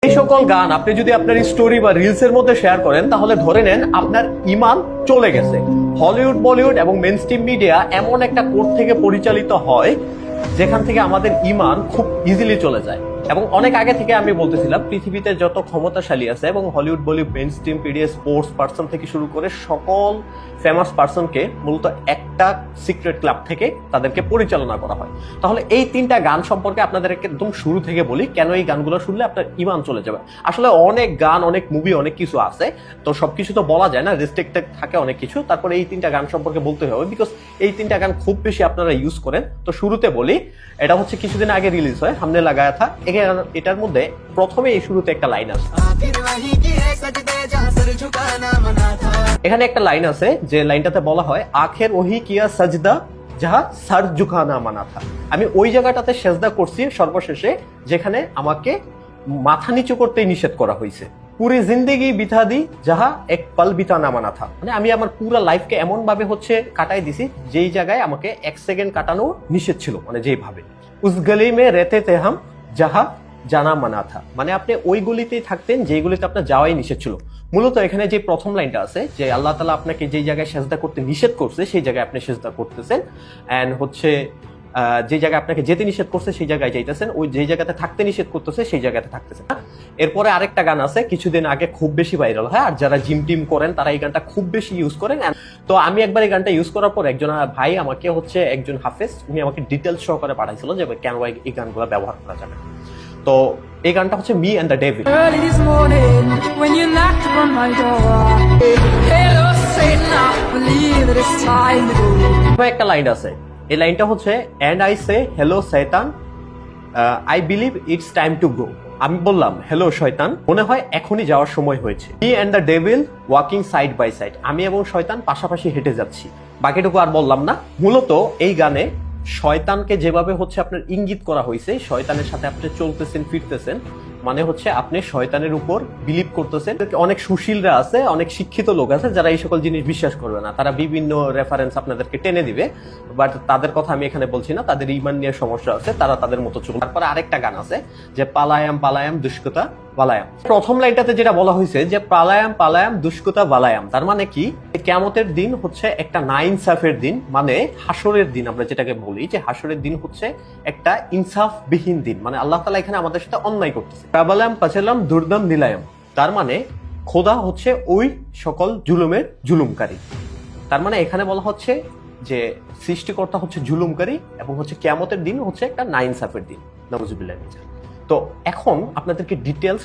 এই সকল গান আপনি যদি আপনার স্টোরি বা রিলস এর মধ্যে শেয়ার করেন তাহলে ধরে নেন আপনার ঈমান চলে গেছে। হলিউড, বলিউড এবং মেইনস্ট্রিম মিডিয়া এমন একটা কোড থেকে পরিচালিত হয় যেখান থেকে আমাদের ঈমান খুব ইজিলি চলে যায়। এবং অনেক আগে থেকে আমি বলতেছিলাম পৃথিবীতে যত ক্ষমতাশালী আছে এবং Hollywood, Bollywood, mainstream media, sports person থেকে শুরু করে সকল ফেমাস পার্সনকে মূলত একটা সিক্রেট ক্লাব থেকে তাদেরকে পরিচালনা করা হয়। তাহলে এই তিনটা গান সম্পর্কে আপনাদেরকে একদম শুরু থেকে বলি কেন এই গানগুলো শুনলে আপনার ঈমান চলে যাবে। আসলে অনেক গান, অনেক মুভি, অনেক কিছু আছে, তো সবকিছু তো বলা যায় না, রেস্ট্রিক্টেড থাকে অনেক কিছু। তারপরে এই তিনটা গান সম্পর্কে বলতে হবে বিকজ এই তিনটা গান খুব বেশি আপনারা ইউজ করেন। তো শুরুতে বলি, এটা হচ্ছে কিছুদিন আগে রিলিজ হয়, হামনে লাগায়া থা। এটার মধ্যে প্রথমে এই শুরুতে একটা লাইন আছে, এখানে একটা লাইন আছে যে লাইনটাতে বলা হয় আখের ওহি কিয়া সাজদা যাহা সার ঝুকানা মানা থা। আমি ওই জায়গাটাতে সেজদা করছি সর্বশেষে যেখানে আমাকে মাথা নিচু করতেই নিষেধ করা হয়েছে। পুরি জিন্দেগি বিতা দি যাহা এক পাল বিতা না মানা থা, মানে আমি আমার পুরো লাইফকে এমন ভাবে কাটাই দিছি যেই জায়গায় আমাকে এক সেকেন্ড কাটানো নিষেধ ছিল, মানে যেইভাবে উস গলি মে রেতে তে হাম যাহা জানা মানা থা, মানে আপনি ওই গলিতেই থাকতেন যেইগুলিতে আপনার যাওয়াই নিষেধ ছিল। মূলত এখানে যে প্রথম লাইনটা আছে যে আল্লাহ তাআলা আপনাকে যেই জায়গায় সেজদা করতে নিষেধ করছে সেই জায়গায় আপনি সেজদা করতেছেন, এন্ড যে জায়গায় আপনাকে যেতে নিষেধ করছে সেই জায়গায় যাইতেছেন, ওই যে জায়গাতে থাকতে নিষেধ করতেছে সেই জায়গাতে থাকতেছেন। এরপরে আরেকটা গান আছে কিছুদিন আগে খুব বেশি ভাইরাল হয়, আর যারা জিম টিম করেন তারা এই গানটা খুব বেশি ইউজ করেন। তো আমি একবার এই গানটা ইউজ করার পর একজন ভাই আমাকে একজন হাফেজ, উনি আমাকে ডিটেলস সহকারে পাঠাইছিল যে কেন এই গানগুলো ব্যবহার করা যাবে। তো এই গানটা হচ্ছে মি এন্ড দ্য ডেভিল। একটা লাইন আছে, এই লাইনটা হচ্ছে এন্ড আই সে হ্যালো শয়তান I believe it's time to go. আমি বললাম হ্যালো শয়তান, মনে হয় এখনই যাওয়ার সময় হয়েছে। Me and the devil walking side by side, আমি এবং শয়তান পাশাপাশি হেঁটে যাচ্ছি। বাকিটুকু আর বললাম না। মূলত এই গানে শয়তানকে যেভাবে আপনার ইঙ্গিত করা হয়েছে, শয়তানের সাথে আপনি চলতেছেন ফিরতেছেন, মানে আপনি শয়তানের উপর বিলিভ করতেছেন। অনেক সুশীলরা আছে, অনেক শিক্ষিত লোক আছে যারা এই সকল জিনিস বিশ্বাস করবে না, তারা বিভিন্ন রেফারেন্স আপনাদেরকে টেনে দিবে, বাট তাদের কথা আমি এখানে বলছি না, তাদের ঈমান নিয়ে সমস্যা আছে, তারা তাদের মতো চলবে। তারপরে আরেকটা গান আছে যে পালায়াম পালায়াম দুষ্কতা বালায়াম। প্রথম লাইনটাতে যেটা বলা হয়েছে যে পালায়াম পালায়াম দুষ্কতা বালায়াম, তার মানে কি কিয়ামতের দিন একটা না ইনসাফের দিন, মানে হাসরের দিন। আমরা যেটাকে বলি যে হাসরের দিন একটা ইনসাফবিহীন দিন, মানে আল্লাহ তাআলা এখানে আমাদের সাথে অন্যায় করতেছে। পাবালাম পাচালাম দুর্দাম নিলায়াম, তার মানে খোদা ওই সকল জুলুমের জুলুমকারী। তার মানে এখানে বলা হচ্ছে যে সৃষ্টিকর্তা জুলুমকারী এবং কিয়ামতের দিন একটা না ইনসাফের দিন। নাউজুবিল্লাহ। তো এখন আপনাদেরকে ডিটেলস